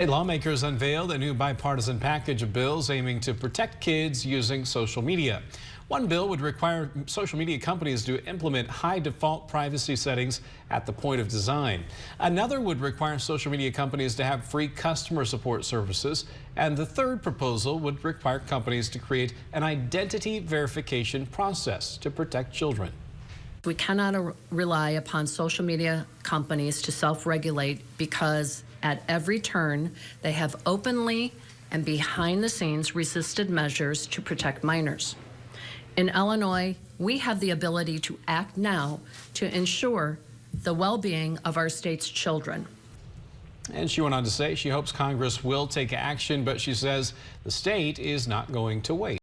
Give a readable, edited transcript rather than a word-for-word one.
Lawmakers unveiled a new bipartisan package of bills aiming to protect kids using social media. One bill would require social media companies to implement high default privacy settings at the point of design. Another would require social media companies to have free customer support services. And the third proposal would require companies to create an identity verification process to protect children. We cannot rely upon social media companies to self-regulate because at every turn they have openly and behind the scenes resisted measures to protect minors. In Illinois, we have the ability to act now to ensure the well-being of our state's children. And she went on to say she hopes Congress will take action, but she says the state is not going to wait.